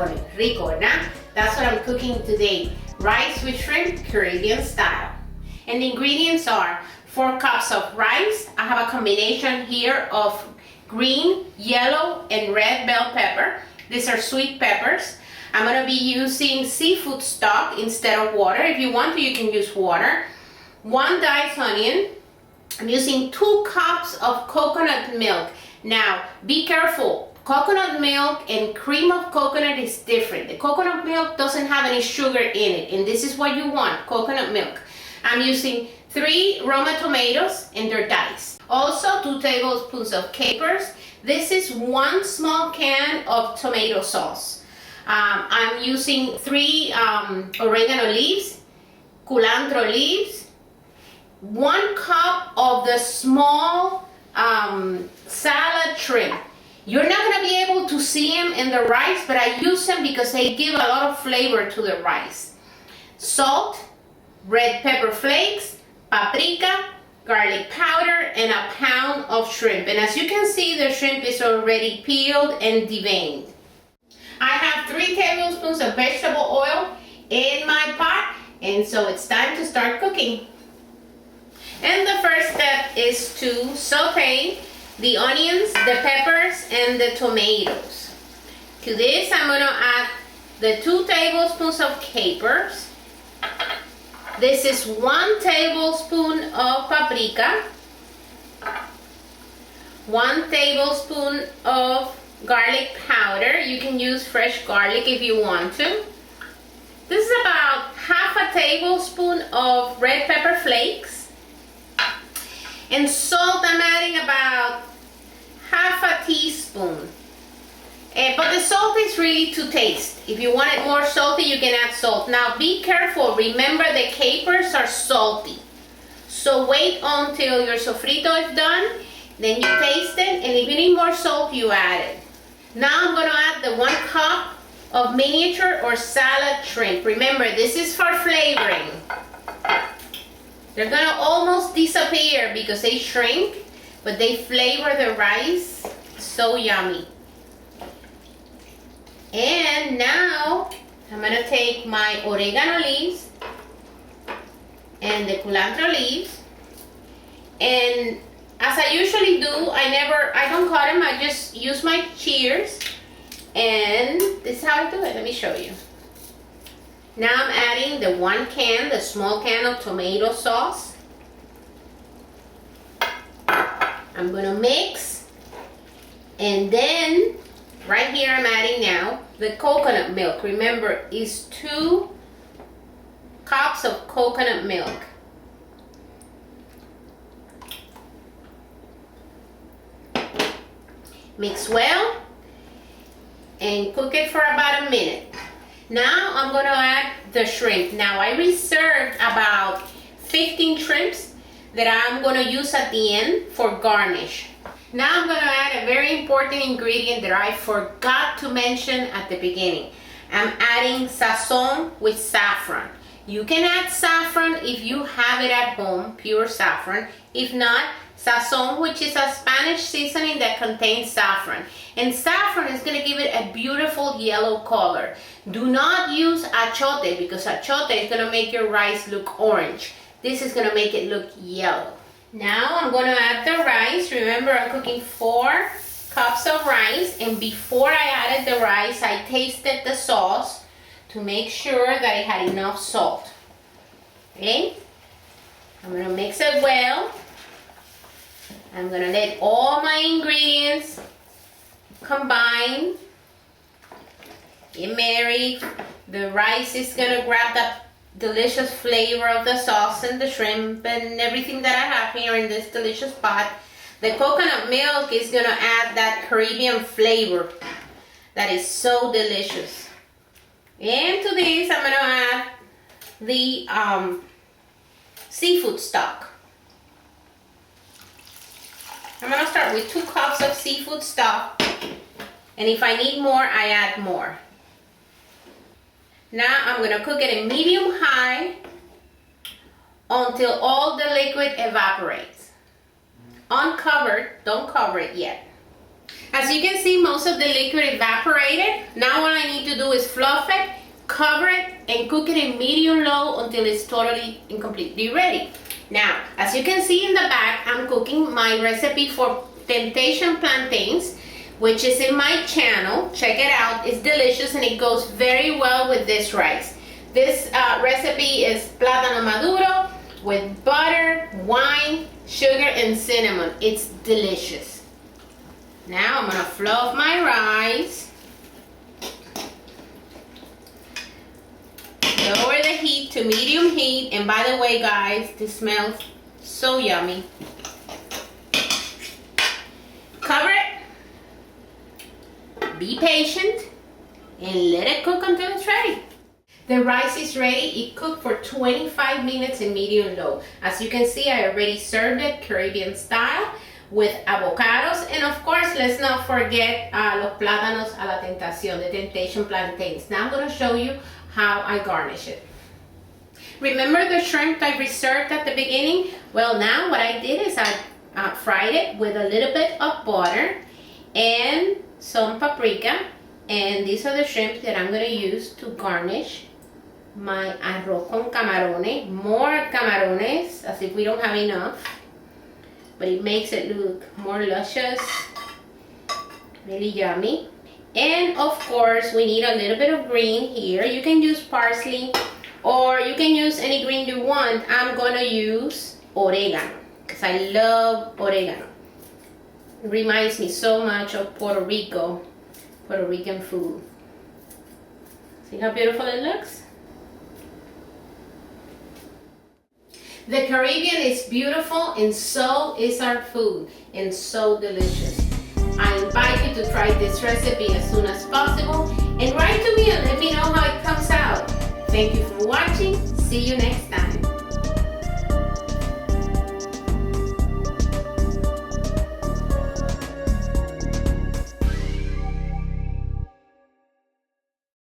camarones. Rico, ¿verdad? That's what I'm cooking today. Rice with shrimp, Caribbean style. And the ingredients are 4 cups of rice. I have a combination here of green, yellow, and red bell pepper. These are sweet peppers. I'm gonna be using seafood stock instead of water. If you want to, you can use water. 1 diced onion. I'm using 2 cups of coconut milk. Now, be careful. Coconut milk and cream of coconut is different. The coconut milk doesn't have any sugar in it, and this is what you want, coconut milk. I'm using 3 Roma tomatoes, and they're diced. Also, 2 tablespoons of capers. This is 1 small can of tomato sauce. I'm using 3 oregano leaves, culantro leaves, 1 cup of the small salad shrimp. You're not going to be able to see them in the rice, but I use them because they give a lot of flavor to the rice. Salt, red pepper flakes, paprika, garlic powder, and a pound of shrimp. And as you can see, the shrimp is already peeled and deveined. I have 3 tablespoons of vegetable oil in my pot, and so it's time to start cooking. And the first step is to saute the onions, the peppers, and the tomatoes. To this, I'm going to add the 2 tablespoons of capers. This is 1 tablespoon of paprika, 1 tablespoon of garlic powder. You can use fresh garlic if you want to. This is about half a tablespoon of red pepper flakes. And salt, I'm adding about half a teaspoon. But the salt is really to taste. If you want it more salty, you can add salt. Now be careful, remember the capers are salty. So wait until your sofrito is done, then you taste it, and if you need more salt, you add it. Now I'm going to add the 1 cup of miniature or salad shrimp. Remember, this is for flavoring. They're going to almost disappear because they shrink, but they flavor the rice. So yummy. And now I'm going to take my oregano leaves and the culantro leaves, and as I usually do, I don't cut them, I just use my shears, and this is how I do it. Let me show you. Now I'm adding the 1 can, the small can of tomato sauce. I'm going to mix, and then right here I'm adding now the coconut milk. Remember, it's 2 cups of coconut milk. Mix well and cook it for about a minute. Now I'm going to add the shrimp. Now I reserved about 15 shrimps that I'm going to use at the end for garnish. Now I'm going to add a very important ingredient that I forgot to mention at the beginning. I'm adding sazon with saffron. You can add saffron if you have it at home, pure saffron. If not, sazon, which is a Spanish seasoning that contains saffron. And saffron is going to give it a beautiful yellow color. Do not use achote because achote is going to make your rice look orange. This is going to make it look yellow. Now I'm going to add the rice. Remember, I'm cooking 4 cups of rice, and before I added the rice, I tasted the sauce to make sure that it had enough salt. Okay? I'm going to mix it well. I'm going to let all my ingredients combine, get married. The rice is going to grab the delicious flavor of the sauce and the shrimp and everything that I have here in this delicious pot. The coconut milk is going to add that Caribbean flavor that is so delicious. And to this I'm going to add the seafood stock. I'm going to start with 2 cups of seafood stock, and if I need more, I add more. Now I'm going to cook it in medium-high until all the liquid evaporates. Uncovered, don't cover it yet. As you can see, most of the liquid evaporated. Now what I need to to do is fluff it, cover it, and cook it in medium-low until it's totally and completely ready. Now, as you can see in the back, I'm cooking my recipe for temptation plantains, which is in my channel. Check it out. It's delicious and it goes very well with this rice. This recipe is plátano maduro with butter, wine, sugar, and cinnamon. It's delicious. Now I'm gonna fluff my rice. Lower the heat to medium heat. And by the way, guys, this smells so yummy. Cover it. Be patient and let it cook until it's ready. The rice is ready. It cooked for 25 minutes in medium-low. As you can see, I already served it Caribbean style with avocados. And of course, let's not forget los plátanos a la tentación, the temptation plantains. Now I'm going to show you how I garnish it. Remember the shrimp I reserved at the beginning? Well, now what I did is I fried it with a little bit of butter and some paprika. And these are the shrimp that I'm going to use to garnish my arroz con camarones. More camarones, as if we don't have enough. But it makes it look more luscious, really yummy. And of course, we need a little bit of green here. You can use parsley or you can use any green you want. I'm going to use oregano because I love oregano. It reminds me so much of Puerto Rican food. See how beautiful it looks? The Caribbean is beautiful and so is our food, and so delicious. I invite you to try this recipe as soon as possible and write to me and let me know how it comes out. Thank you for watching. See you next time.